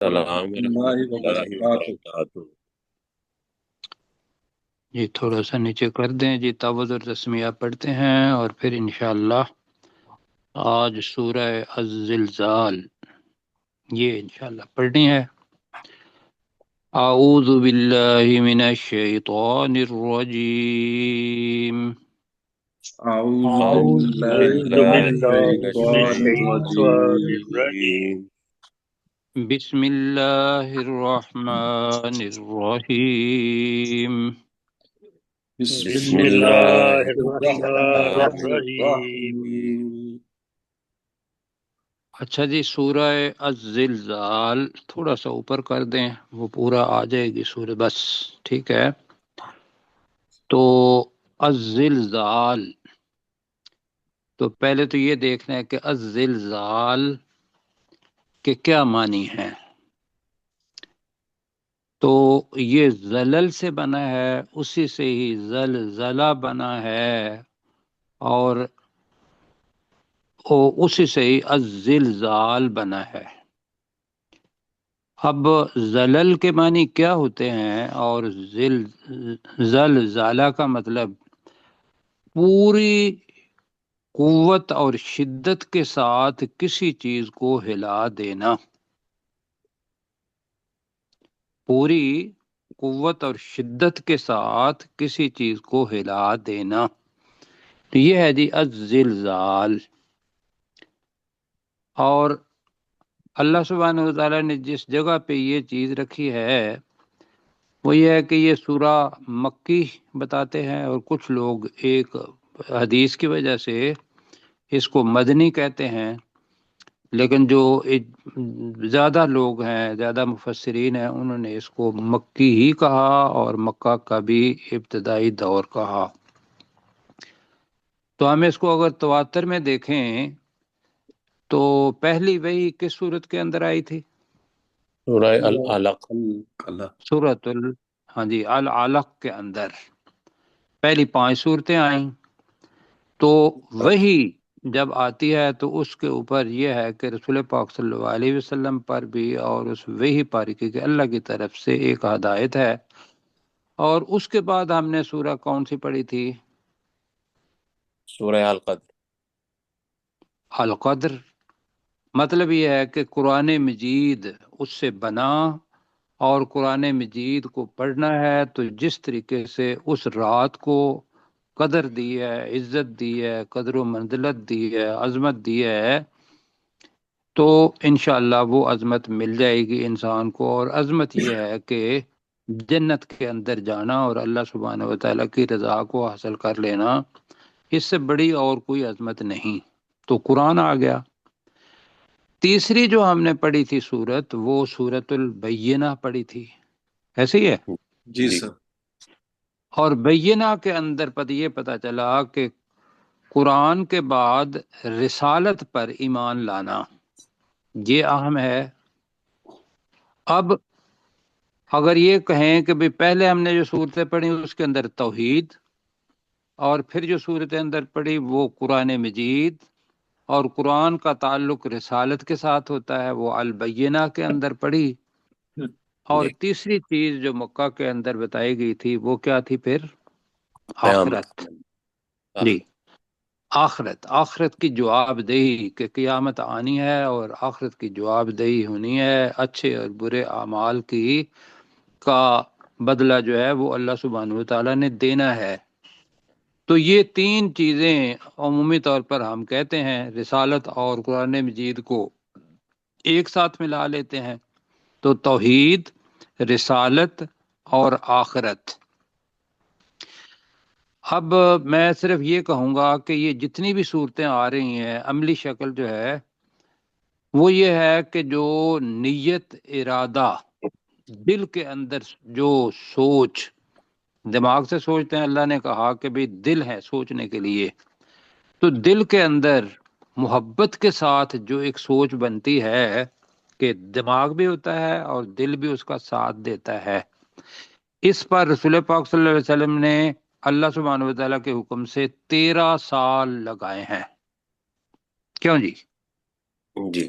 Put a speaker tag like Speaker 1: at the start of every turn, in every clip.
Speaker 1: السلام
Speaker 2: اللہ
Speaker 1: ورحمۃ اللہ
Speaker 2: وبرکاتہ۔
Speaker 1: وبرکاتہ۔
Speaker 3: جی تھوڑا سا نیچے کر دیں جی، تعوذ اور تسمیہ پڑھتے ہیں اور پھر انشاءاللہ آج سورہ الزلزال یہ انشاءاللہ پڑھنی ہے۔ اعوذ باللہ من الشیطان الرجیم،
Speaker 2: اعوذ
Speaker 1: اعوذ
Speaker 2: باللہ
Speaker 4: أعوذ
Speaker 2: من
Speaker 1: باللہ
Speaker 4: بالله
Speaker 1: من
Speaker 4: من
Speaker 2: الشیطان
Speaker 4: الشيطان
Speaker 2: الرجیم۔
Speaker 4: الرجيم.
Speaker 1: الشیطان
Speaker 3: بسم اللہ الرحمن الرحیم۔
Speaker 2: بسم
Speaker 4: بسم
Speaker 1: بسم
Speaker 2: اللہ
Speaker 4: الله
Speaker 1: اللہ
Speaker 4: الرحمن
Speaker 2: الرحمن
Speaker 1: الرحمن
Speaker 4: الرحيم.
Speaker 2: الرحیم۔
Speaker 3: اچھا جی، سورہ الزلزال تھوڑا سا اوپر کر دیں، وہ پورا آ جائے گی سورہ، بس ٹھیک ہے۔ تو الزلزال، تو پہلے تو یہ دیکھنا ہے کہ الزلزال کے کیا معنی ہیں۔ تو یہ زلل سے بنا ہے، اسی سے ہی زلزلہ بنا ہے، اور اسی سے ہی الزلزال بنا ہے۔ اب زلل کے معنی کیا ہوتے ہیں، اور زلزلہ کا مطلب پوری قوت اور شدت کے ساتھ کسی چیز کو ہلا دینا، پوری قوت اور شدت کے ساتھ کسی چیز کو ہلا دینا، تو یہ ہے جی الزلزال۔ اور اللہ سبحانہ و تعالیٰ نے جس جگہ پہ یہ چیز رکھی ہے وہ یہ ہے کہ یہ سورہ مکی بتاتے ہیں، اور کچھ لوگ ایک حدیث کی وجہ سے اس کو مدنی کہتے ہیں، لیکن جو زیادہ لوگ ہیں، زیادہ مفسرین ہیں، انہوں نے اس کو مکی ہی کہا اور مکہ کا بھی ابتدائی دور کہا۔ تو ہم اس کو اگر تواتر میں دیکھیں تو پہلی وحی کس صورت کے اندر آئی تھی؟
Speaker 1: سورہ العلق۔
Speaker 3: سورۃ ہاں جی العلق کے اندر پہلی 5 صورتیں آئیں۔ تو وہی جب آتی ہے تو اس کے اوپر یہ ہے کہ رسول پاک صلی اللہ علیہ وسلم پر بھی اور اس وہی پر کہ اللہ کی طرف سے ایک ہدایت ہے۔ اور اس کے بعد ہم نے سورہ کون سی پڑھی تھی؟
Speaker 1: سورہ القدر۔
Speaker 3: القدر۔ مطلب یہ ہے کہ قرآن مجید اس سے بنا، اور قرآن مجید کو پڑھنا ہے تو جس طریقے سے اس رات کو قدر دی ہے، عزت دی ہے، قدر و منزلت دی ہے، عظمت دی ہے، تو انشاءاللہ وہ عظمت مل جائے گی انسان کو۔ اور عظمت یہ ہے کہ جنت کے اندر جانا اور اللہ سبحانہ و تعالیٰ کی رضا کو حاصل کر لینا، اس سے بڑی اور کوئی عظمت نہیں۔ تو قرآن آ گیا۔ تیسری جو ہم نے پڑھی تھی سورت، وہ سورت البینہ پڑھی تھی، ایسے ہی ہے۔
Speaker 2: جی
Speaker 1: جی
Speaker 2: سر۔
Speaker 3: اور بینہ کے اندر یہ پتہ چلا کہ قرآن کے بعد رسالت پر ایمان لانا یہ اہم ہے۔ اب اگر یہ کہیں کہ بھی پہلے ہم نے جو صورتیں پڑھی اس کے اندر توحید، اور پھر جو صورتیں اندر پڑھی وہ قرآن مجید، اور قرآن کا تعلق رسالت کے ساتھ ہوتا ہے، وہ البینہ کے اندر پڑھی۔ اور
Speaker 1: جی
Speaker 3: تیسری چیز جو مکہ کے اندر بتائی گئی تھی وہ کیا تھی پھر؟
Speaker 1: قیامت
Speaker 3: آخرت۔ جی،
Speaker 1: آخر۔
Speaker 3: آخرت، آخرت کی جواب دہی کہ قیامت آنی ہے اور آخرت کی جواب دہی ہونی ہے، اچھے اور برے اعمال کی کا بدلہ جو ہے وہ اللہ سبحانہ و تعالیٰ نے دینا ہے۔ تو یہ 3 چیزیں عمومی طور پر ہم کہتے ہیں رسالت اور قرآن مجید کو ایک ساتھ ملا لیتے ہیں، تو توحید، رسالت اور آخرت۔ اب میں صرف یہ کہوں گا کہ یہ جتنی بھی صورتیں آ رہی ہیں، عملی شکل جو ہے وہ یہ ہے کہ جو نیت، ارادہ، دل کے اندر جو سوچ، دماغ سے سوچتے ہیں، اللہ نے کہا کہ بھی دل ہے سوچنے کے لیے، تو دل کے اندر محبت کے ساتھ جو ایک سوچ بنتی ہے کہ دماغ بھی ہوتا ہے اور دل بھی اس کا ساتھ دیتا ہے، اس پر رسول پاک صلی اللہ علیہ وسلم نے اللہ سبحانہ و تعالیٰ کے حکم سے 13 سال لگائے ہیں۔ کیوں جی؟
Speaker 1: جی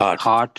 Speaker 1: 8।
Speaker 3: 8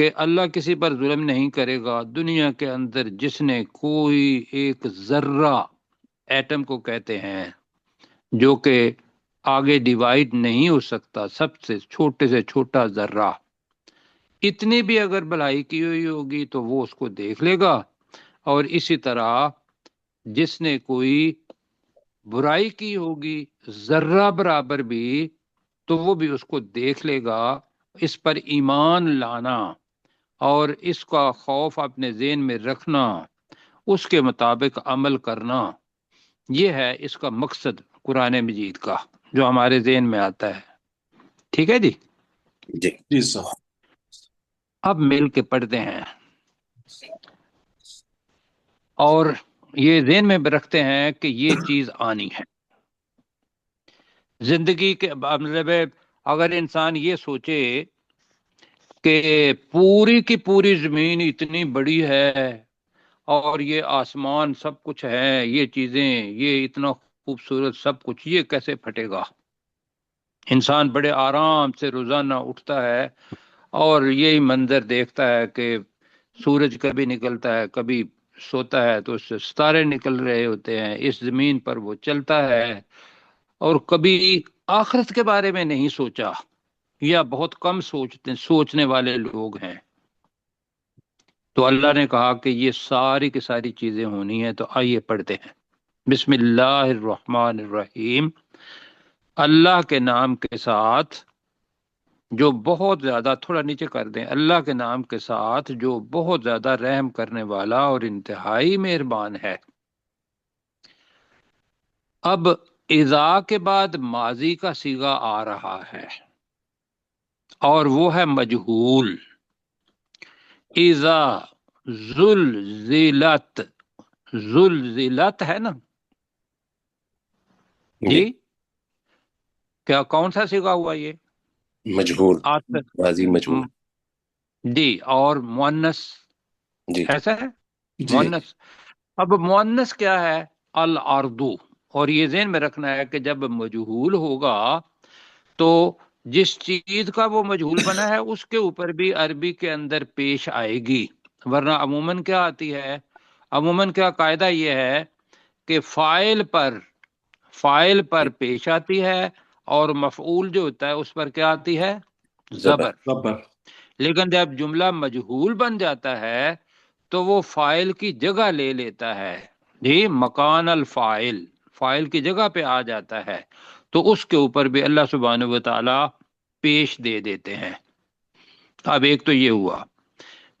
Speaker 3: کہ اللہ کسی پر ظلم نہیں کرے گا۔ دنیا کے اندر جس نے کوئی ایک ذرہ، ایٹم کو کہتے ہیں، جو کہ آگے ڈیوائڈ نہیں ہو سکتا، سب سے چھوٹا ذرہ، اتنی بھی اگر بھلائی کی ہوئی ہوگی تو وہ اس کو دیکھ لے گا، اور اسی طرح جس نے کوئی برائی کی ہوگی ذرہ برابر بھی، تو وہ بھی اس کو دیکھ لے گا۔ اس پر ایمان لانا اور اس کا خوف اپنے ذہن میں رکھنا، اس کے مطابق عمل کرنا، یہ ہے اس کا مقصد قرآن مجید کا جو ہمارے ذہن میں آتا ہے۔ ٹھیک ہے جی،
Speaker 1: جی
Speaker 2: جی سر۔
Speaker 3: اب مل کے پڑھتے ہیں اور یہ ذہن میں رکھتے ہیں کہ یہ چیز آنی ہے زندگی کے مطلب ہے۔ اگر انسان یہ سوچے کہ پوری کی پوری زمین اتنی بڑی ہے اور یہ آسمان سب کچھ ہے، یہ چیزیں، یہ اتنا خوبصورت سب کچھ، یہ کیسے پھٹے گا؟ انسان بڑے آرام سے روزانہ اٹھتا ہے اور یہی منظر دیکھتا ہے کہ سورج کبھی نکلتا ہے، کبھی سوتا ہے تو اس سے ستارے نکل رہے ہوتے ہیں، اس زمین پر وہ چلتا ہے، اور کبھی آخرت کے بارے میں نہیں سوچا، یا بہت کم سوچنے والے لوگ ہیں۔ تو اللہ نے کہا کہ یہ ساری کی ساری چیزیں ہونی ہیں، تو آئیے پڑھتے ہیں۔ بسم اللہ الرحمن الرحیم، اللہ کے نام کے ساتھ جو بہت زیادہ، تھوڑا نیچے کر دیں، اللہ کے نام کے ساتھ جو بہت زیادہ رحم کرنے والا اور انتہائی مہربان ہے۔ اب اذا کے بعد ماضی کا صیغہ آ رہا ہے اور وہ ہے مجہول۔ اذا زلزلت، زلزلت ہے نا جی، کیا کون سا صیغہ ہوا یہ؟
Speaker 1: مجہول،
Speaker 3: آت-
Speaker 1: ماضی مجہول۔
Speaker 3: جی، اور مؤنث
Speaker 1: جی
Speaker 3: ایسا ہے
Speaker 2: جی
Speaker 3: مؤنث۔ اب مؤنث کیا ہے؟ الارض۔ اور یہ ذہن میں رکھنا ہے کہ جب مجہول ہوگا تو جس چیز کا وہ مجہول بنا ہے اس کے اوپر بھی عربی کے اندر پیش آئے گی، ورنہ عموماً کیا آتی ہے؟ عموماً کیا قاعدہ یہ ہے کہ فاعل پر پیش آتی ہے، اور مفعول جو ہوتا ہے اس پر کیا آتی ہے؟
Speaker 1: زبر۔
Speaker 3: زبر۔
Speaker 2: زبر۔
Speaker 3: لیکن جب جملہ مجہول بن جاتا ہے تو وہ فاعل کی جگہ لے لیتا ہے، جی، مکان الفاعل، فاعل کی جگہ پہ آ جاتا ہے، تو اس کے اوپر بھی اللہ سبحانہ و تعالی پیش دے دیتے ہیں۔ اب ایک تو یہ ہوا،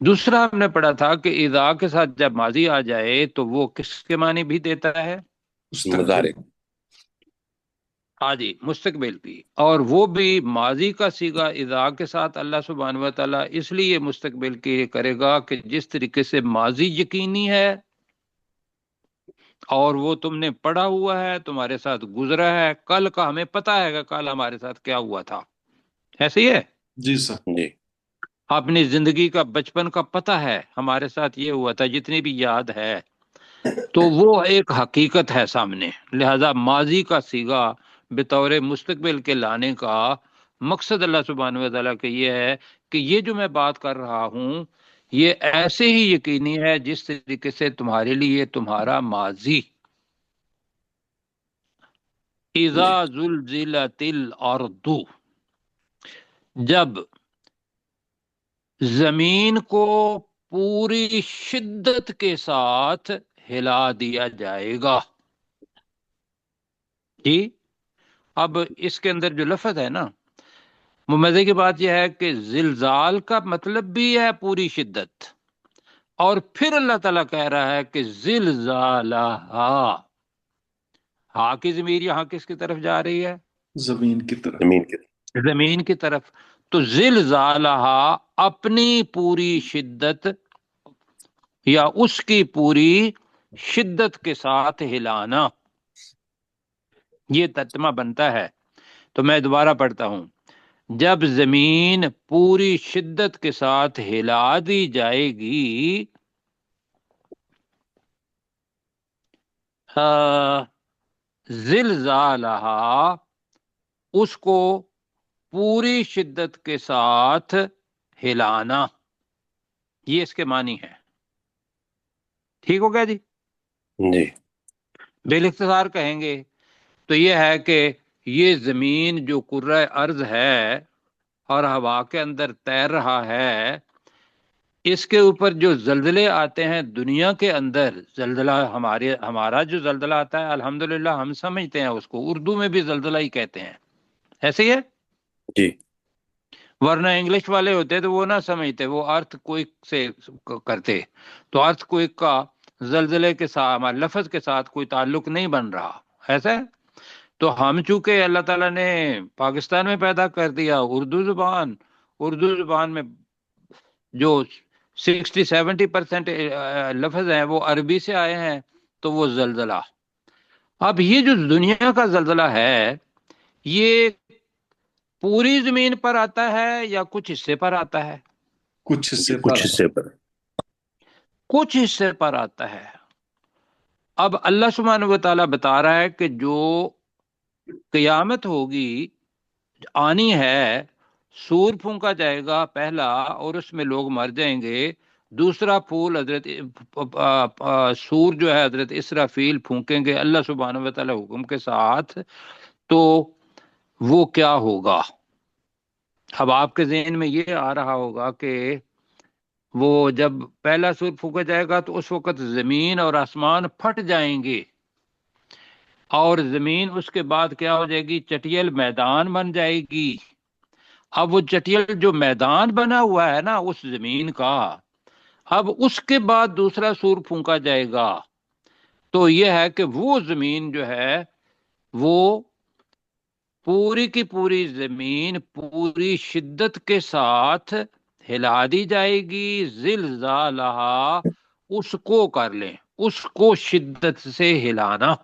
Speaker 3: دوسرا ہم نے پڑھا تھا کہ اذا کے ساتھ جب ماضی آ جائے تو وہ کس کے معنی بھی دیتا ہے؟
Speaker 1: مضارع۔
Speaker 3: ہاں جی، مستقبل کی، اور وہ بھی ماضی کا صیغہ اذا کے ساتھ اللہ سبحانہ و تعالیٰ اس لیے مستقبل کے لیے کرے گا کہ جس طریقے سے ماضی یقینی ہے اور وہ تم نے پڑھا ہوا ہے، تمہارے ساتھ گزرا ہے، کل کا ہمیں پتا ہے کہ کل ہمارے ساتھ کیا ہوا تھا، ایسے ہی ہے؟
Speaker 2: جی سر۔
Speaker 1: جی
Speaker 3: اپنی زندگی کا بچپن کا پتا ہے ہمارے ساتھ یہ ہوا تھا، جتنی بھی یاد ہے، تو وہ ایک حقیقت ہے سامنے۔ لہذا ماضی کا صیغہ بطور مستقبل کے لانے کا مقصد اللہ سبحانہ و تعالیٰ کا یہ ہے کہ یہ جو میں بات کر رہا ہوں یہ ایسے ہی یقینی ہے جس طریقے سے تمہارے لیے تمہارا ماضی۔ اذا زلزلت الارض، جب زمین کو پوری شدت کے ساتھ ہلا دیا جائے گا۔ جی، اب اس کے اندر جو لفظ ہے نا، مزے کی بات یہ ہے کہ زلزال کا مطلب بھی ہے پوری شدت، اور پھر اللہ تعالیٰ کہہ رہا ہے کہ زلزالہا، ہا کی ضمیر یہاں کس کی طرف جا رہی ہے؟
Speaker 2: زمین کی طرف۔
Speaker 1: زمین کے۔
Speaker 3: زمین کی طرف۔ تو زلزالہا اپنی پوری شدت یا اس کی پوری شدت کے ساتھ ہلانا، یہ ترجمہ بنتا ہے۔ تو میں دوبارہ پڑھتا ہوں، جب زمین پوری شدت کے ساتھ ہلا دی جائے گی، زلزالہا، اس کو پوری شدت کے ساتھ ہلانا، یہ اس کے معنی ہے. ٹھیک ہو گیا جی؟
Speaker 1: جی
Speaker 3: بالاختصار کہیں گے تو یہ ہے کہ یہ زمین جو کرۂ ارض ہے اور ہوا کے اندر تیر رہا ہے، اس کے اوپر جو زلزلے آتے ہیں دنیا کے اندر، زلزلہ ہمارا جو زلزلہ آتا ہے الحمدللہ ہم سمجھتے ہیں اس کو، اردو میں بھی زلزلہ ہی کہتے ہیں، ایسے ہی ہے.
Speaker 1: جی
Speaker 3: ورنہ انگلش والے ہوتے تو وہ نہ سمجھتے، وہ ارتھ کوئک سے کرتے. تو ارتھ کوئک کا زلزلے کے ساتھ، ہمارے لفظ کے ساتھ کوئی تعلق نہیں بن رہا، ایسا ہے. تو ہم چونکہ اللہ تعالیٰ نے پاکستان میں پیدا کر دیا اردو زبان میں جو 60-70% لفظ ہیں وہ عربی سے آئے ہیں، تو وہ زلزلہ. اب یہ جو دنیا کا زلزلہ ہے یہ پوری زمین پر آتا ہے یا کچھ حصے پر آتا ہے؟
Speaker 2: کچھ حصے پر
Speaker 1: کچھ حصے پر.
Speaker 3: کچھ حصے پر آتا ہے. اب اللہ سبحانہ و تعالیٰ بتا رہا ہے کہ جو قیامت ہوگی آنی ہے، سور پھونکا جائے گا پہلا اور اس میں لوگ مر جائیں گے. دوسرا پھول حضرت سور جو ہے حضرت اسرافیل پھونکیں گے اللہ سبحانہ و تعالیٰ حکم کے ساتھ. تو وہ کیا ہوگا؟ اب آپ کے ذہن میں یہ آ رہا ہوگا کہ وہ جب پہلا سور پھونکا جائے گا تو اس وقت زمین اور آسمان پھٹ جائیں گے، اور زمین اس کے بعد کیا ہو جائے گی؟ چٹیل میدان بن جائے گی. اب وہ چٹیل جو میدان بنا ہوا ہے نا اس زمین کا، اب اس کے بعد دوسرا سور پھونکا جائے گا تو یہ ہے کہ وہ زمین جو ہے وہ پوری کی پوری زمین پوری شدت کے ساتھ ہلا دی جائے گی. زلزالہا، اس کو کر لیں، اس کو شدت سے ہلانا.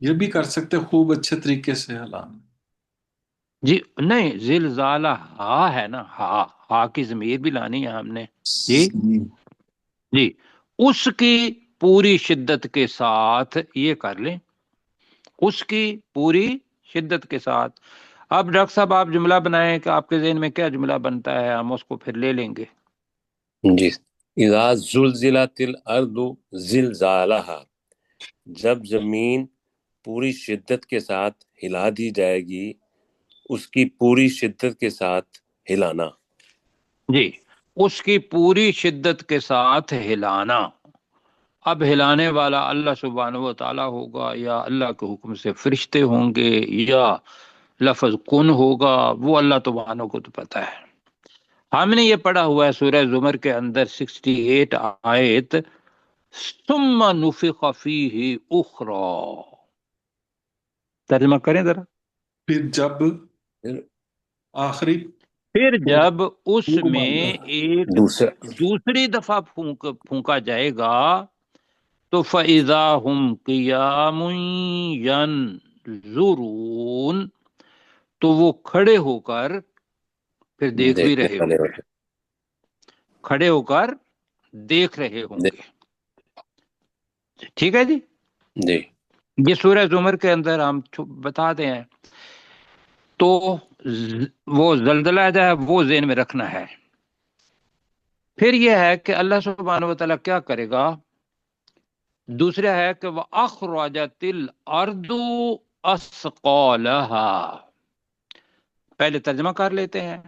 Speaker 2: یہ بھی کر سکتے خوب اچھے طریقے سے ہلانا.
Speaker 3: جی نہیں، زلزالہ ہا ہے نا، ہا کی ضمیر بھی لانی ہے ہم نے. جی جی، اس کی پوری شدت کے ساتھ یہ کر لیں، اس کی پوری شدت کے ساتھ. اب ڈاکٹر صاحب آپ جملہ بنائیں کہ آپ کے ذہن میں کیا جملہ بنتا ہے، ہم اس کو پھر لے لیں گے.
Speaker 1: جی اذا زلزلت الارض زلزالہا، جب زمین پوری شدت کے ساتھ ہلا دی جائے گی، اس کی پوری شدت کے ساتھ ہلانا.
Speaker 3: جی، اس کی پوری شدت کے ساتھ ہلانا. اب ہلانے والا اللہ سبحانہ و تعالیٰ ہوگا یا اللہ کے حکم سے فرشتے ہوں گے یا لفظ کن ہوگا، وہ اللہ سبحانہ کو تو پتہ ہے. ہم نے یہ پڑھا ہوا ہے سورہ زمر کے اندر 68 آیت، ثم نفخ فیہ اخری. ترجمہ کریں ذرا.
Speaker 2: پھر جب آخری
Speaker 3: پھر جب اس میں ایک
Speaker 1: دوسرا
Speaker 3: دوسری دفعہ پھونکا جائے گا تو فَإِذَا هُمْ قِيَامٌ يَنظُرُونَ، تو وہ کھڑے ہو کر پھر دیکھ بھی
Speaker 1: دیکھنے
Speaker 3: رہے ہوں
Speaker 1: والے
Speaker 3: گے،
Speaker 1: ہوتے.
Speaker 3: کھڑے ہو کر دیکھ رہے ہوں گے. ٹھیک ہے جی.
Speaker 1: جی
Speaker 3: یہ سورہ زمر کے اندر ہم بتا دیں ہیں. تو وہ زلزلہ جو ہے وہ ذہن میں رکھنا ہے. پھر یہ ہے کہ اللہ سبحانہ و تعالیٰ کیا کرے گا. دوسرا ہے کہ وَأَخْرَجَتِ الْأَرْضُ أَثْقَالَهَا. پہلے ترجمہ کر لیتے ہیں.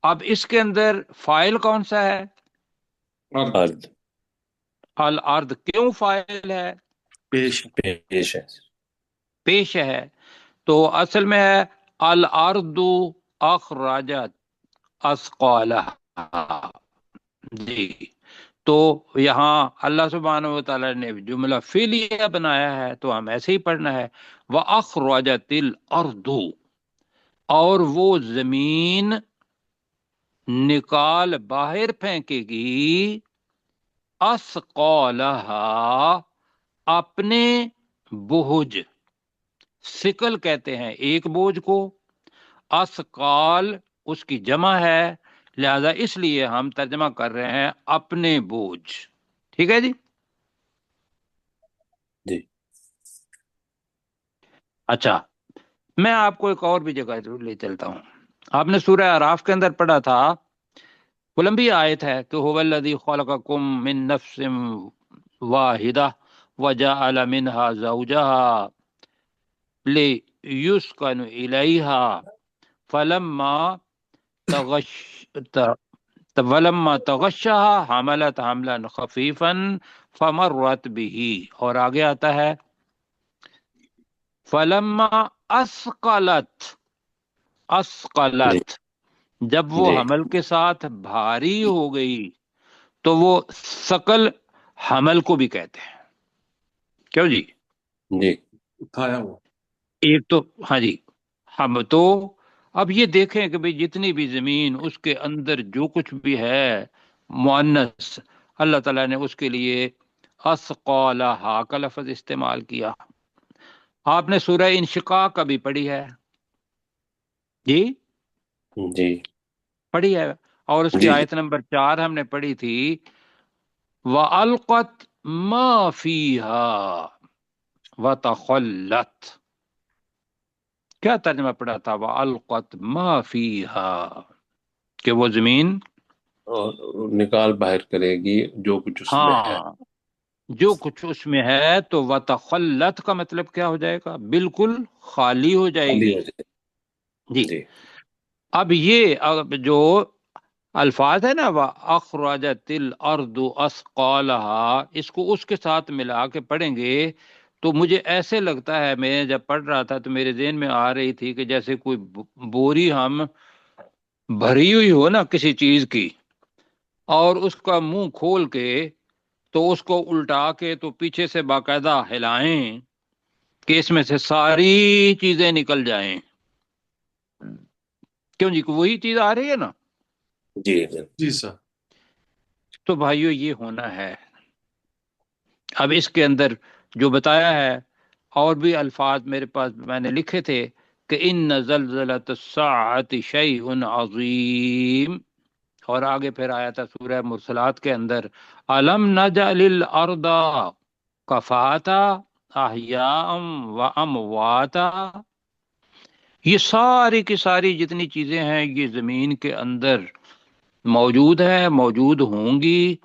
Speaker 3: اب اس کے اندر فاعل کون سا ہے؟
Speaker 1: ارض
Speaker 3: الارض. کیوں فاعل ہے؟
Speaker 2: پیش
Speaker 1: پیش ہے.
Speaker 3: پیش ہے. تو اصل میں ہے الارض اخرجت اثقالها. جی، تو یہاں اللہ سبحانہ و تعالیٰ نے جملہ فعلیہ بنایا ہے تو ہم ایسے ہی پڑھنا ہے وَأَخْرَجَتِ الْأَرْضُ، اور وہ زمین نکال باہر پھینکے گی اثقالہا، اپنے بوجھ. سکل کہتے ہیں ایک بوجھ کو، اثقال اس کی جمع ہے، لہذا اس لیے ہم ترجمہ کر رہے ہیں اپنے بوجھ. ٹھیک ہے جی.
Speaker 1: جی
Speaker 3: اچھا، میں آپ کو ایک اور بھی جگہ لے چلتا ہوں. آپ نے سورہ اعراف کے اندر پڑھا تھا وہ لمبی آیت ہے کہ هو الذی خلقکم من نفس واحدہ وجعل منها زوجها لیسکن الیہا فلما تغش ولما تغشها حملت حملا خفیفا فمرت به، اور آگے آتا ہے فلما اسقلت،
Speaker 1: جی
Speaker 3: جب وہ
Speaker 1: جی
Speaker 3: حمل کے ساتھ بھاری ہو گئی، تو وہ ثقل حمل کو بھی کہتے ہیں، کیوں جی؟
Speaker 1: جی
Speaker 2: اٹھایا وہ.
Speaker 3: ایک تو ہاں جی، ہم تو اب یہ دیکھیں کہ بھئی جتنی بھی زمین، اس کے اندر جو کچھ بھی ہے مؤنث، اللہ تعالیٰ نے اس کے لیے اسقالہا کا لفظ استعمال کیا۔ آپ نے سورہ انشقاق کا بھی پڑھی ہے جی،
Speaker 1: جی
Speaker 3: پڑھی ہے، اور اس کی
Speaker 1: جی جی
Speaker 3: آیت نمبر 4 ہم نے پڑھی تھی، وَأَلْقَتْ مَا فِيهَا وَتَخَلَّتْ، کیا ترجمہ پڑھا تھا؟ وَأَلْقَتْ مَا فِيهَا، کہ وہ زمین،
Speaker 1: اور نکال باہر کرے گی جو کچھ اس میں ہے،
Speaker 3: ہاں جو کچھ اس میں ہے، تو وَتَخَلَّتْ کا مطلب کیا ہو جائے گا؟ بالکل خالی ہو جائے
Speaker 1: خالی
Speaker 3: گی
Speaker 1: ہو جائے.
Speaker 3: جی۔
Speaker 1: جی
Speaker 3: اب یہ جو الفاظ ہے نا، وَأَخْرَجَتِ الْأَرْضُ أَثْقَالَهَا، اس کو اس کے ساتھ ملا کے پڑھیں گے تو مجھے ایسے لگتا ہے، میں جب پڑھ رہا تھا تو میرے ذہن میں آ رہی تھی کہ جیسے کوئی بوری ہم بھری ہوئی ہو نا کسی چیز کی، اور اس کا منہ کھول کے تو اس کو الٹا کے تو پیچھے سے باقاعدہ ہلائیں کہ اس میں سے ساری چیزیں نکل جائیں، کیوں جی؟ وہی چیز آ رہی ہے نا؟
Speaker 1: جی جی
Speaker 2: جی سر.
Speaker 3: تو بھائیو یہ ہونا ہے۔ اب اس کے اندر جو بتایا ہے، اور بھی الفاظ میرے پاس میں نے لکھے تھے کہ ان زلزلۃ الساعۃ شیء عظیم، اور آگے پھر آیا تھا سورہ مرسلات کے اندر، الم نجعل الارض کفاتا احیاء و امواتا، یہ ساری کی ساری جتنی چیزیں ہیں یہ زمین کے اندر موجود ہے، موجود ہوں گی۔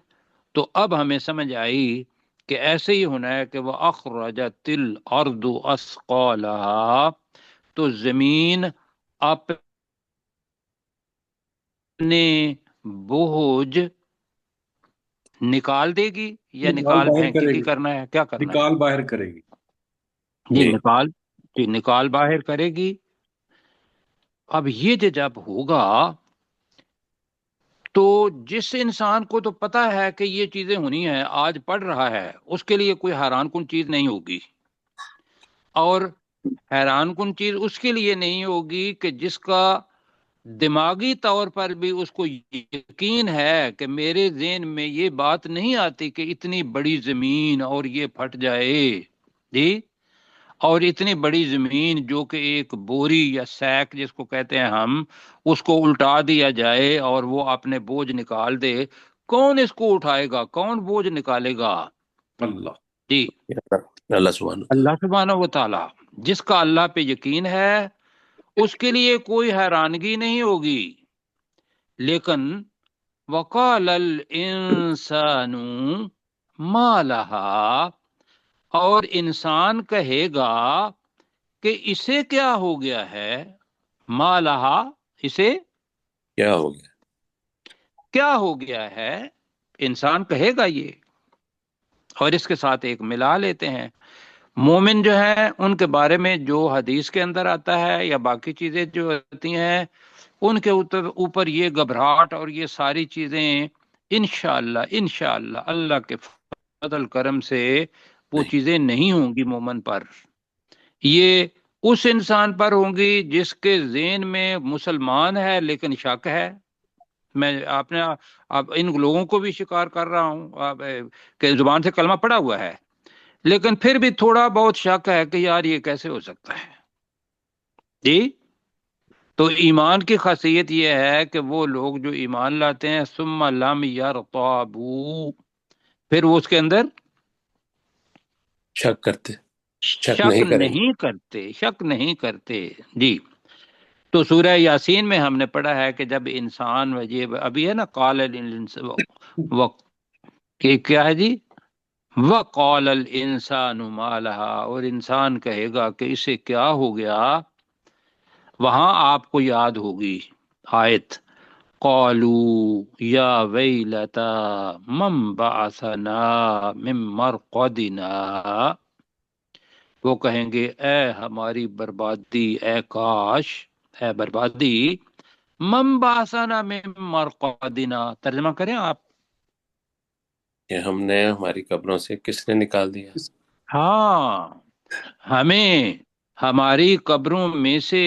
Speaker 3: تو اب ہمیں سمجھ آئی کہ ایسے ہی ہونا ہے کہ وہ اخرجت الارض اثقالها، تو زمین اپنے بوجھ نکال دے گی، یا
Speaker 2: نکال
Speaker 3: نکال
Speaker 2: باہر
Speaker 3: پھینکے
Speaker 2: کرے
Speaker 3: گی،
Speaker 2: گی.
Speaker 3: کرنا ہے کیا کرنا ہے؟
Speaker 2: نکال باہر کرے گی.
Speaker 3: جی
Speaker 1: جی
Speaker 3: نکال، جی نکال باہر کرے گی۔ اب یہ جب ہوگا تو جس انسان کو تو پتا ہے کہ یہ چیزیں ہونی ہیں، آج پڑھ رہا ہے، اس کے لیے کوئی حیران کن چیز نہیں ہوگی، اور حیران کن چیز اس کے لیے نہیں ہوگی کہ جس کا دماغی طور پر بھی اس کو یقین ہے کہ میرے ذہن میں یہ بات نہیں آتی کہ اتنی بڑی زمین اور یہ پھٹ جائے جی، اور اتنی بڑی زمین جو کہ ایک بوری یا سیک جس کو کہتے ہیں ہم، اس کو الٹا دیا جائے اور وہ اپنے بوجھ نکال دے، کون اس کو اٹھائے گا؟ کون بوجھ نکالے گا؟
Speaker 2: اللہ.
Speaker 3: جی
Speaker 1: اللہ سبحانہ
Speaker 3: اللہ سبحانہ و تعالی۔ جس کا اللہ پہ یقین ہے اس کے لیے کوئی حیرانگی نہیں ہوگی، لیکن وقال الانسان ما لها، اور انسان کہے گا کہ اسے کیا ہو گیا ہے، ما لہا، اسے
Speaker 1: کیا ہو گیا.
Speaker 3: کیا ہو گیا ہے، انسان کہے گا یہ۔ اور اس کے ساتھ ایک ملا لیتے ہیں، مومن جو ہیں ان کے بارے میں جو حدیث کے اندر آتا ہے یا باقی چیزیں جو آتی ہیں، ان کے اوپر یہ گھبراہٹ اور یہ ساری چیزیں انشاءاللہ انشاءاللہ اللہ کے فضل کرم سے وہ
Speaker 1: نہیں
Speaker 3: چیزیں نہیں ہوں گی مومن پر، یہ اس انسان پر ہوں گی جس کے ذہن میں مسلمان ہے لیکن شک ہے۔ میں آپ نے اب ان لوگوں کو بھی شکار کر رہا ہوں کہ زبان سے کلمہ پڑا ہوا ہے لیکن پھر بھی تھوڑا بہت شک ہے کہ یار یہ کیسے ہو سکتا ہے جی۔ تو ایمان کی خاصیت یہ ہے کہ وہ لوگ جو ایمان لاتے ہیں ثم لم یرتابوا، پھر وہ اس کے اندر
Speaker 1: شک کرتے، شک
Speaker 3: شک
Speaker 1: نہیں کریں گے.
Speaker 3: نہیں کرتے، شک نہیں کرتے جی۔ تو سورہ یاسین میں ہم نے پڑھا ہے کہ جب انسان یہ ابھی ہے نا قال و کہ کیا ہے جی وقال الانسان ما لها، اور انسان کہے گا کہ اسے کیا ہو گیا. وہاں آپ کو یاد ہوگی آیت قالوا یا ویلتا من بعثنا من مرقدنا، وہ کہیں گے اے ہماری بربادی، اے کاش، اے بربادی، من بعثنا من مرقدنا، ترجمہ کریں آپ.
Speaker 1: کہ ہم نے ہماری قبروں سے کس نے نکال دیا؟
Speaker 3: ہاں، ہمیں ہماری قبروں میں سے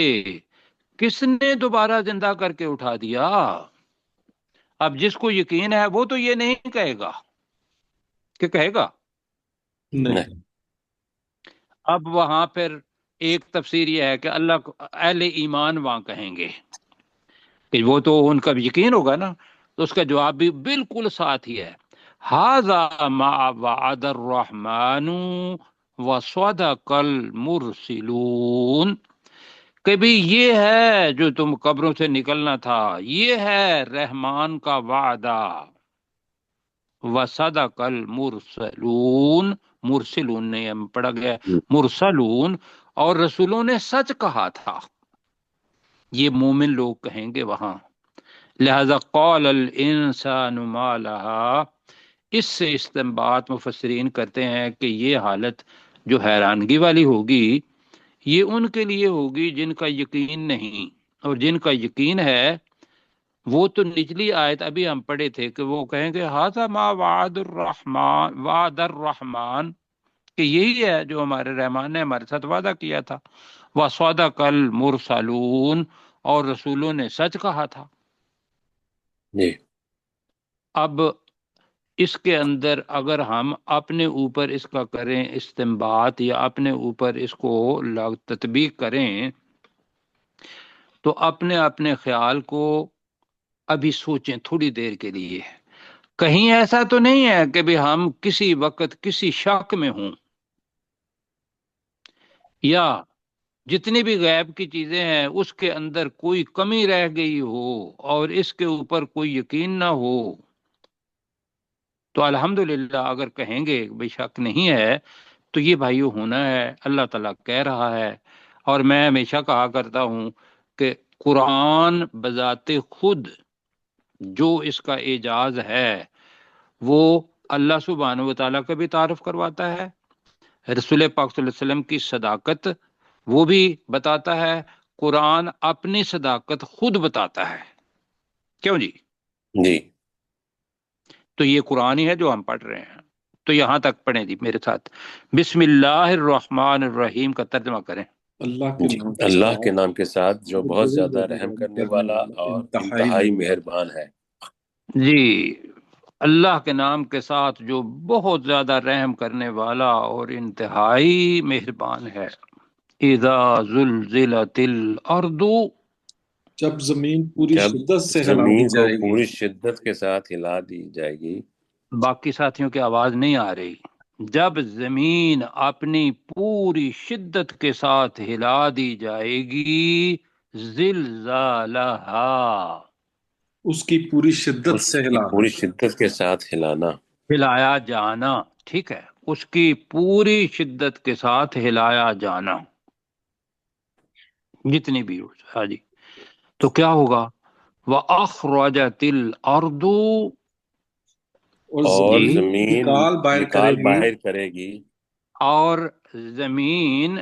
Speaker 3: کس نے دوبارہ زندہ کر کے اٹھا دیا. اب جس کو یقین ہے وہ تو یہ نہیں کہے گا، کہ کہے گا.
Speaker 2: نہیں.
Speaker 3: اب وہاں پھر ایک تفسیر یہ ہے کہ اللہ کو اہل ایمان وہاں کہیں گے کہ وہ تو ان کا بھی یقین ہوگا نا. تو اس کا جواب بھی بالکل ساتھ ہی ہے، ھذا ما وعد الرحمن وصدق المرسلون، کہ بھی یہ ہے جو تم قبروں سے نکلنا تھا، یہ ہے رحمان کا وعدہ. وصدق المرسلون، مرسلون نے ہم پڑھا گیا مرسلون، اور رسولوں نے سچ کہا تھا. یہ مومن لوگ کہیں گے وہاں. لہذا قال الانسان ما لها، اس سے استنباط مفسرین کرتے ہیں کہ یہ حالت جو حیرانگی والی ہوگی یہ ان کے لیے ہوگی جن کا یقین نہیں، اور جن کا یقین ہے وہ تو نچلی آیت ابھی ہم پڑھے تھے کہ وہ کہیں گے ھذا ما وعد الرحمن وعد الرحمن، کہ یہی ہے جو ہمارے رحمان نے ہمارے ساتھ وعدہ کیا تھا. وصدق المرسلون، اور رسولوں نے سچ کہا تھا.
Speaker 1: جی
Speaker 3: اب اس کے اندر اگر ہم اپنے اوپر اس کا کریں استنباط، یا اپنے اوپر اس کو تطبیق کریں، تو اپنے اپنے خیال کو ابھی سوچیں تھوڑی دیر کے لیے. کہیں ایسا تو نہیں ہے کہ بھی ہم کسی وقت کسی شک میں ہوں، یا جتنی بھی غیب کی چیزیں ہیں اس کے اندر کوئی کمی رہ گئی ہو اور اس کے اوپر کوئی یقین نہ ہو. تو الحمدللہ اگر کہیں گے بے شک نہیں ہے تو یہ بھائیو ہونا ہے، اللہ تعالیٰ کہہ رہا ہے. اور میں ہمیشہ کہا کرتا ہوں کہ قرآن بذات خود جو اس کا اعجاز ہے وہ اللہ سبحانہ و تعالیٰ کا بھی تعارف کرواتا ہے، رسول پاک صلی اللہ علیہ وسلم کی صداقت وہ بھی بتاتا ہے، قرآن اپنی صداقت خود بتاتا ہے. کیوں جی؟
Speaker 1: جی
Speaker 3: تو یہ قرآن ہی ہے جو ہم پڑھ رہے ہیں. تو یہاں تک پڑھیں جی میرے ساتھ، بسم اللہ الرحمن الرحیم کا ترجمہ کریں.
Speaker 2: اللہ کے
Speaker 1: جی
Speaker 2: نام کے
Speaker 1: اللہ کے
Speaker 2: ساتھ
Speaker 1: نام کے ساتھ جو
Speaker 2: جو
Speaker 1: بہت
Speaker 2: بڑے
Speaker 1: زیادہ
Speaker 2: زیادہ
Speaker 1: رحم
Speaker 2: رحم
Speaker 1: کرنے
Speaker 2: کرنے
Speaker 1: والا
Speaker 2: والا،
Speaker 1: اور
Speaker 2: انتہائی
Speaker 1: انتہائی
Speaker 2: مہربان.
Speaker 1: مہربان ہے.
Speaker 3: جی اللہ کے نام کے ساتھ جو بہت زیادہ رحم کرنے والا اور انتہائی مہربان ہے. اذا زلزلت الارض،
Speaker 2: جب زمین پوری
Speaker 1: جب
Speaker 2: شدت سے ہلا دی
Speaker 1: زمین کو
Speaker 2: جائے گی.
Speaker 1: پوری شدت کے ساتھ ہلا دی جائے گی.
Speaker 3: باقی ساتھیوں کی آواز نہیں آ رہی. جب زمین اپنی پوری شدت کے ساتھ ہلا دی جائے گی، زلزالہا،
Speaker 2: اس کی پوری شدت
Speaker 1: اس
Speaker 2: سے
Speaker 1: کی
Speaker 2: ہلانا.
Speaker 1: پوری شدت کے ساتھ ہلانا.
Speaker 3: ہلایا جانا، ٹھیک ہے، اس کی پوری شدت کے ساتھ ہلایا جانا جتنی بھی ہو. ہاں جی، تو کیا ہوگا؟ وَأَخْرَجَتِ الْأَرْضُ،
Speaker 1: اور
Speaker 3: جی،
Speaker 1: زمین
Speaker 2: نکال باہر کرے
Speaker 1: نکال
Speaker 2: گی.
Speaker 1: باہر کرے گی.
Speaker 3: اور زمین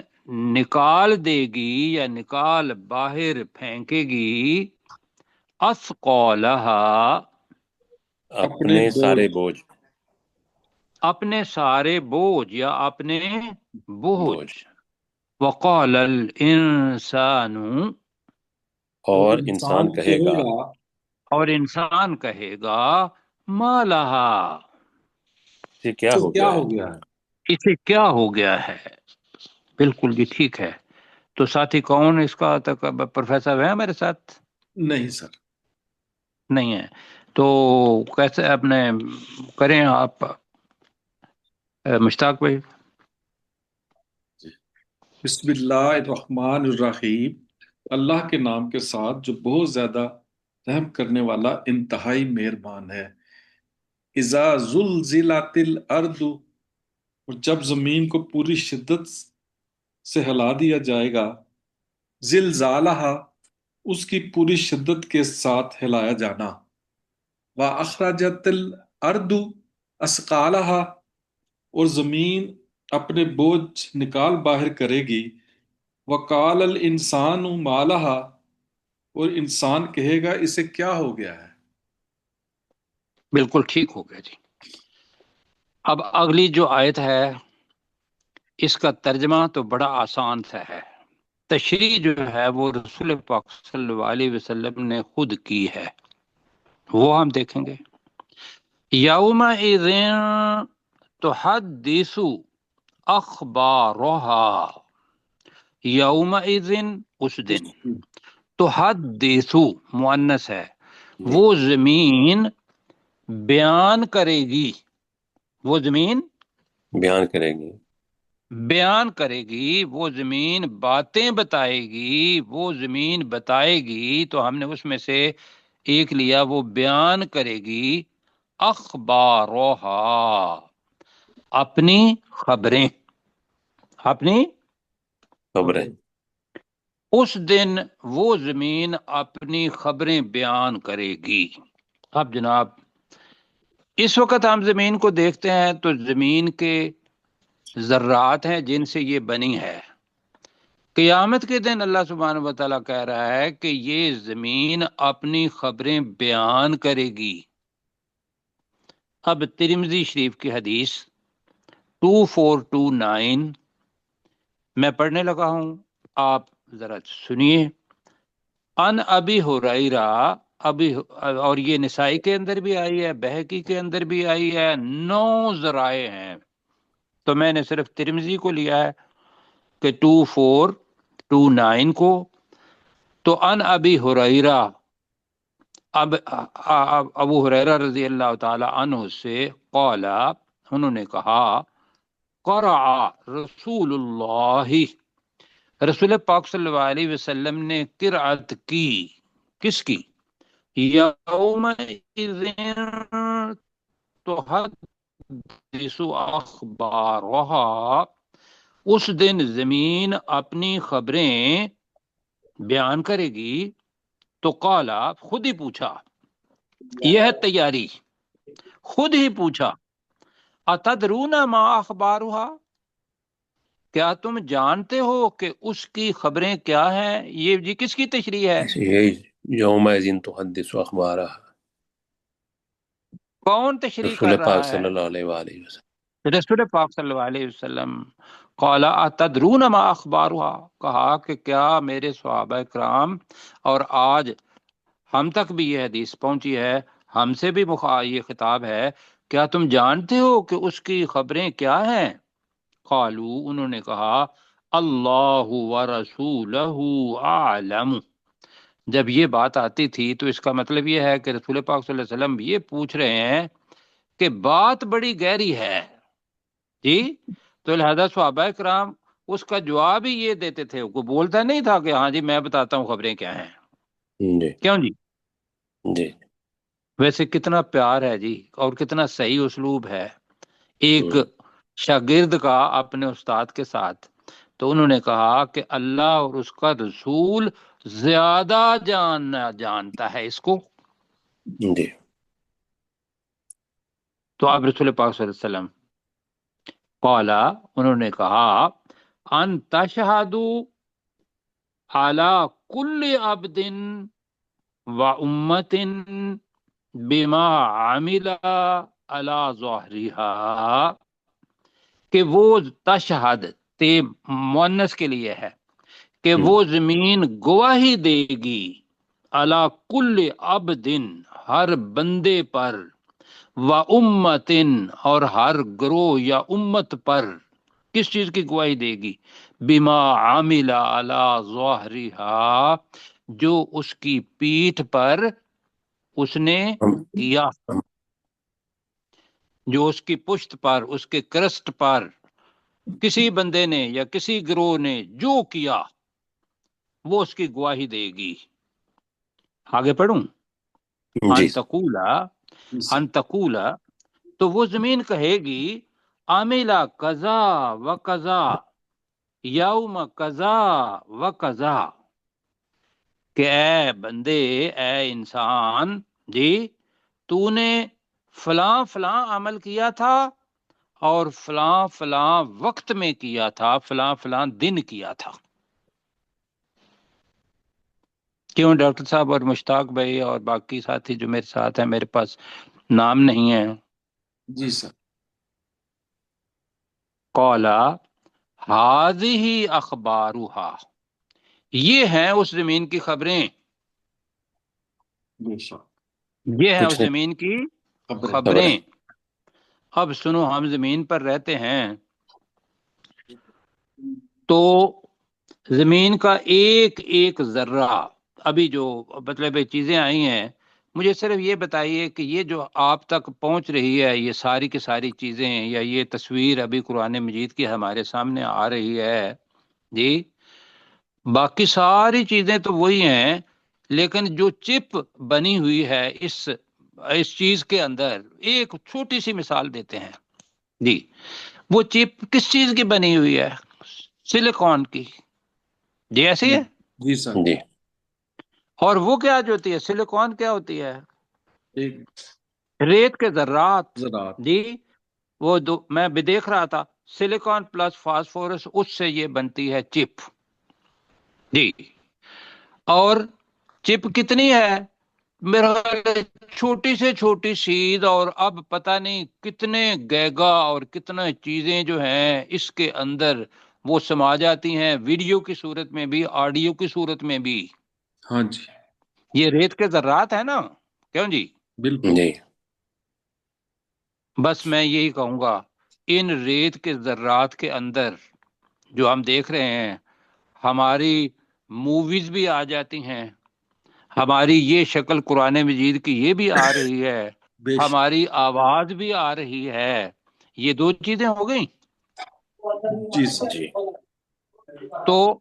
Speaker 3: نکال دے گی یا نکال باہر پھینکے گی، اثقالہا،
Speaker 2: اپنے
Speaker 1: اپنے
Speaker 2: بوجھ.
Speaker 1: سارے بوجھ.
Speaker 3: اپنے سارے بوجھ یا اپنے
Speaker 1: بوجھ.
Speaker 3: بوجھ. وقال الانسان،
Speaker 2: اور
Speaker 1: اور
Speaker 2: انسان
Speaker 1: انسان کہے
Speaker 2: کہے
Speaker 1: گا.
Speaker 2: گا
Speaker 3: اور انسان کہے گا ما لہا،
Speaker 1: یہ کیا
Speaker 2: تو
Speaker 1: ہو
Speaker 2: کیا
Speaker 1: گیا ہے؟
Speaker 2: ہو گیا ہے.
Speaker 3: اسے کیا ہو گیا ہے. بالکل جی ٹھیک ہے. تو ساتھی کون اس کا تک پروفیسر ہے میرے ساتھ؟
Speaker 2: نہیں سر.
Speaker 3: نہیں ہے. تو کیسے اپنے کریں آپ مشتاق بھائی؟
Speaker 2: بسم اللہ الرحمن الرحیم. اللہ کے نام کے ساتھ جو بہت زیادہ رحم کرنے والا انتہائی مہربان ہے۔ اذا زلزلت الارض، اور جب زمین کو پوری شدت سے ہلا دیا جائے گا، زلزالہا، اس کی پوری شدت کے ساتھ ہلایا جانا، واخرجت الارض اثقالہا، اور زمین اپنے بوجھ نکال باہر کرے گی، وقال الانسان ما لہا، اور انسان کہے گا اسے کیا ہو گیا ہے۔
Speaker 3: بالکل ٹھیک ہو گیا جی۔ اب اگلی جو آیت ہے اس کا ترجمہ تو بڑا آسان سا ہے، تشریح جو ہے وہ رسول پاک صلی اللہ علیہ وسلم نے خود کی ہے، وہ ہم دیکھیں گے۔ یومئذ تحدث اخبارها، یومئذ اس دن، تحدث مؤنث ہے،
Speaker 1: جی
Speaker 3: وہ زمین بیان کرے گی، وہ زمین
Speaker 1: بیان کرے گی،
Speaker 3: بیان کرے گی، وہ زمین باتیں بتائے گی، وہ زمین بتائے گی، تو ہم نے اس میں سے ایک لیا، وہ بیان کرے گی اخبارها، اپنی خبریں، اپنی
Speaker 1: خبریں۔
Speaker 3: اس دن وہ زمین اپنی خبریں بیان کرے گی۔ اب جناب اس وقت ہم زمین کو دیکھتے ہیں تو زمین کے ذرات ہیں جن سے یہ بنی ہے۔ قیامت کے دن اللہ سبحانہ و تعالیٰ کہہ رہا ہے کہ یہ زمین اپنی خبریں بیان کرے گی۔ اب ترمذی شریف کی حدیث 2429 میں پڑھنے لگا ہوں، آپ ذرا سنیے۔ ان ابی ہریرہ، ابھی، اور یہ نسائی کے اندر بھی آئی ہے، بہقی کے اندر بھی آئی ہے، 9 ذرائع ہیں، تو میں نے صرف ترمذی کو لیا ہے کہ 2429 کو۔ تو ان ابی ہریرہ، اب ابو ہریرہ رضی اللہ تعالی عنہ سے، قال، انہوں نے کہا، قرأ رسول اللہ، رسول پاک صلی اللہ علیہ وسلم نے قرأت کی، کس کی؟ یومئذ تحدث اخبارها، اس دن زمین اپنی خبریں بیان کرے گی، تو قال، خود ہی پوچھا، یہ ہے تیاری، خود ہی پوچھا، اتدرون ما اخبارها، کیا تم جانتے ہو کہ اس کی خبریں کیا ہیں؟ یہ جی کس کی تشریح ہے؟
Speaker 1: یہی یومئذ تحدث اخبارہ،
Speaker 3: کون تشریح
Speaker 1: رسول
Speaker 3: کر
Speaker 1: پاک
Speaker 3: رہا
Speaker 1: صلی
Speaker 3: ہے؟
Speaker 1: اللہ علیہ وآلہ وسلم۔
Speaker 3: رسول پاک صلی اللہ علیہ وسلم۔ قال اتدرون ما اخبارها، کہا کہ کیا میرے صحابہ کرام، اور آج ہم تک بھی یہ حدیث پہنچی ہے، ہم سے بھی یہ خطاب ہے، کیا تم جانتے ہو کہ اس کی خبریں کیا ہیں؟ قالو، انہوں نے کہا، اللہ ورسولہ اعلم۔ جب یہ بات آتی تھی تو اس کا مطلب یہ ہے کہ رسول پاک صلی اللہ علیہ وسلم یہ پوچھ رہے ہیں کہ بات بڑی گہری ہے جی، تو لہذا صحابہ کرام اس کا جواب ہی یہ دیتے تھے، کوئی بولتا نہیں تھا کہ ہاں جی میں بتاتا ہوں خبریں کیا ہیں،
Speaker 1: جی
Speaker 3: کیوں جی؟
Speaker 1: جی
Speaker 3: ویسے کتنا پیار ہے جی، اور کتنا صحیح اسلوب ہے ایک شاگرد کا اپنے استاد کے ساتھ۔ تو انہوں نے کہا کہ اللہ اور اس کا رسول زیادہ جانتا ہے اس کو۔
Speaker 1: جی
Speaker 3: تو اب رسول پاک صلی اللہ علیہ وسلم، قال، انہوں نے کہا، ان تشہدوا علی کل عبد و امت بما عمل علی ظہرها، کہ وہ تشہد تے مؤنث کے لیے ہے، کہ وہ زمین گواہی دے گی، علی کل عبد، ہر بندے پر، و امتن، اور ہر گروہ یا امت پر، کس چیز کی گواہی دے گی؟ بما عمل علی ظہرها، جو اس کی پیٹھ پر اس نے کیا، جو اس کی پشت پر، اس کے کرسٹ پر کسی بندے نے یا کسی گروہ نے جو کیا، وہ اس کی گواہی دے گی. آگے پڑھوں.
Speaker 1: جی
Speaker 3: انتقولا تو وہ زمین کہے گی عاملہ قضا و قضا یوم قضا و قضا، کہ اے بندے، اے انسان جی، تو نے فلاں فلاں عمل کیا تھا اور فلاں فلاں وقت میں کیا تھا، فلاں فلاں دن کیا تھا. کیوں ڈاکٹر صاحب اور مشتاق بھائی اور باقی ساتھی جو میرے ساتھ ہیں، میرے پاس نام نہیں ہے.
Speaker 2: جی سر.
Speaker 3: قولا هذه اخبارها، یہ ہیں اس زمین کی خبریں،
Speaker 2: بے شک.
Speaker 3: یہ ہیں اس
Speaker 1: کچھ نہیں.
Speaker 3: زمین کی
Speaker 2: خبریں.
Speaker 3: خبریں. اب سنو، ہم زمین پر رہتے ہیں تو زمین کا ایک ایک ذرہ، ابھی جو مطلب چیزیں آئی ہیں، مجھے صرف یہ بتائیے کہ یہ جو آپ تک پہنچ رہی ہے، یہ ساری کی ساری چیزیں، یا یہ تصویر ابھی قرآن مجید کی ہمارے سامنے آ رہی ہے جی، باقی ساری چیزیں تو وہی ہیں، لیکن جو چپ بنی ہوئی ہے اس چیز کے اندر، ایک چھوٹی سی مثال دیتے ہیں جی. وہ چپ کس چیز کی بنی ہوئی ہے؟ سلیکون کی جی، ایسی ہے.
Speaker 2: جی سر.
Speaker 1: جی
Speaker 3: اور وہ کیا جو ہوتی ہے، سلیکون کیا ہوتی ہے؟
Speaker 2: ایک
Speaker 3: ریت کے ذرات
Speaker 2: زراعت.
Speaker 3: جی. وہ میں بھی دیکھ رہا تھا، سلیکون پلس فاسفورس، اس سے یہ بنتی ہے چپ جی. اور چپ کتنی ہے؟ میرا چھوٹی سے چھوٹی چیز، اور اب پتہ نہیں کتنے گیگا اور کتنے چیزیں جو ہیں اس کے اندر وہ سما جاتی ہیں، ویڈیو کی صورت میں بھی، آڈیو کی صورت میں بھی.
Speaker 2: ہاں جی
Speaker 3: یہ ریت کے ذرات ہے نا، کیوں جی؟
Speaker 2: بالکل.
Speaker 1: جی
Speaker 3: بس میں یہی کہوں گا، ان ریت کے ذرات کے اندر جو ہم دیکھ رہے ہیں، ہماری موویز بھی آ جاتی ہیں، ہماری یہ شکل قرآن مجید کی یہ بھی آ رہی ہے،
Speaker 2: بے شک.
Speaker 3: ہماری آواز بھی آ رہی ہے. یہ دو چیزیں ہو گئیں.
Speaker 2: جی سر.
Speaker 1: جی
Speaker 3: تو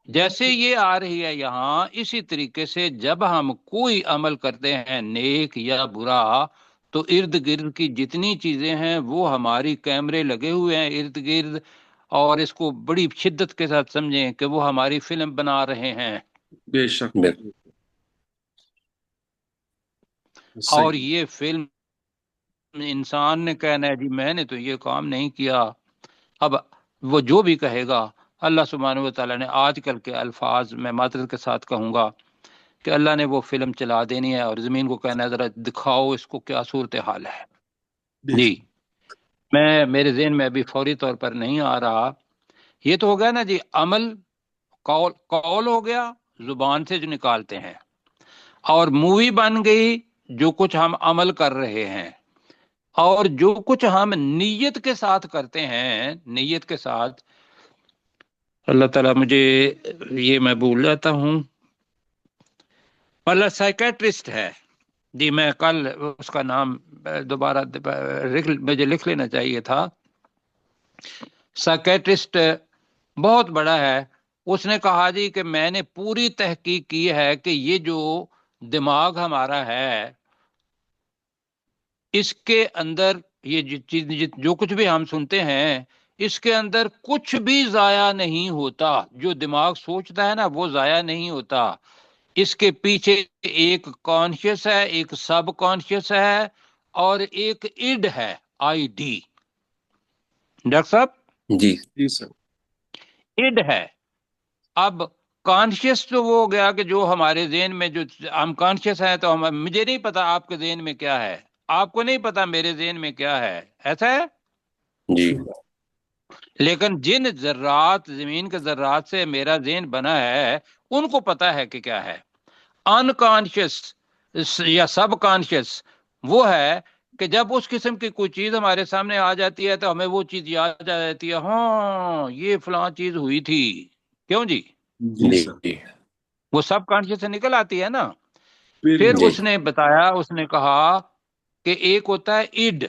Speaker 3: جیسے یہ آ رہی ہے یہاں، اسی طریقے سے جب ہم کوئی عمل کرتے ہیں نیک یا برا، تو ارد گرد کی جتنی چیزیں ہیں وہ ہماری کیمرے لگے ہوئے ہیں ارد گرد، اور اس کو بڑی شدت کے ساتھ سمجھیں کہ وہ ہماری فلم بنا رہے ہیں.
Speaker 2: بے شک.
Speaker 1: بالکل.
Speaker 3: اور
Speaker 2: صحیح.
Speaker 3: یہ فلم انسان نے کہنا ہے جی میں نے تو یہ کام نہیں کیا. اب وہ جو بھی کہے گا، اللہ سبحانہ و تعالیٰ نے آج کل کے الفاظ میں معذرت کے ساتھ کہوں گا کہ اللہ نے وہ فلم چلا دینی ہے اور زمین کو کہنا ہے ذرا دکھاؤ اس کو کیا صورتحال ہے
Speaker 2: بے
Speaker 3: جی.
Speaker 2: شک.
Speaker 3: میرے ذہن میں ابھی فوری طور پر نہیں آ رہا. یہ تو ہو گیا نا جی عمل. قول ہو گیا زبان سے جو نکالتے ہیں، اور مووی بن گئی جو کچھ ہم عمل کر رہے ہیں، اور جو کچھ ہم نیت کے ساتھ کرتے ہیں، نیت کے ساتھ. اللہ تعالیٰ مجھے یہ میں بھول جاتا ہوں. اللہ سائیکیٹرسٹ ہے جی، میں کل اس کا نام دوبارہ مجھے لکھ لینا چاہیے تھا. سائیکیٹرسٹ بہت بڑا ہے. اس نے کہا جی کہ میں نے پوری تحقیق کی ہے کہ یہ جو دماغ ہمارا ہے، اس کے اندر یہ جو کچھ بھی ہم سنتے ہیں، اس کے اندر کچھ بھی ضائع نہیں ہوتا. جو دماغ سوچتا ہے نا وہ ضائع نہیں ہوتا. اس کے پیچھے ایک کانشیس ہے، ایک سب کانشیس ہے، اور ایک اڈ ہے، آئی ڈی. ڈاکٹر صاحب،
Speaker 1: جی
Speaker 2: جی سر.
Speaker 3: اڈ ہے. اب کانشیس تو وہ ہو گیا کہ جو ہمارے ذہن میں، جو ہم کانشیس ہیں تو مجھے نہیں پتا آپ کے ذہن میں کیا ہے، آپ کو نہیں پتا میرے ذہن میں کیا ہے، ایسا ہے.
Speaker 1: جی
Speaker 3: لیکن جن ذرات، زمین کے ذرات سے میرا ذہن بنا ہے، ان کو پتا ہے کہ کیا ہے. انکانشیس یا سب کانشیس وہ ہے کہ جب اس قسم کی کوئی چیز ہمارے سامنے آ جاتی ہے تو ہمیں وہ چیز یاد آ جاتی ہے، ہاں یہ فلاں چیز ہوئی تھی. کیوں جی؟
Speaker 2: جی
Speaker 1: جی
Speaker 2: سر.
Speaker 1: جی
Speaker 3: وہ سب کانشیس سے نکل آتی ہے نا. پھر
Speaker 2: بالکل.
Speaker 1: جی
Speaker 3: اس نے بتایا، اس نے کہا کہ ایک ہوتا ہے اڈ،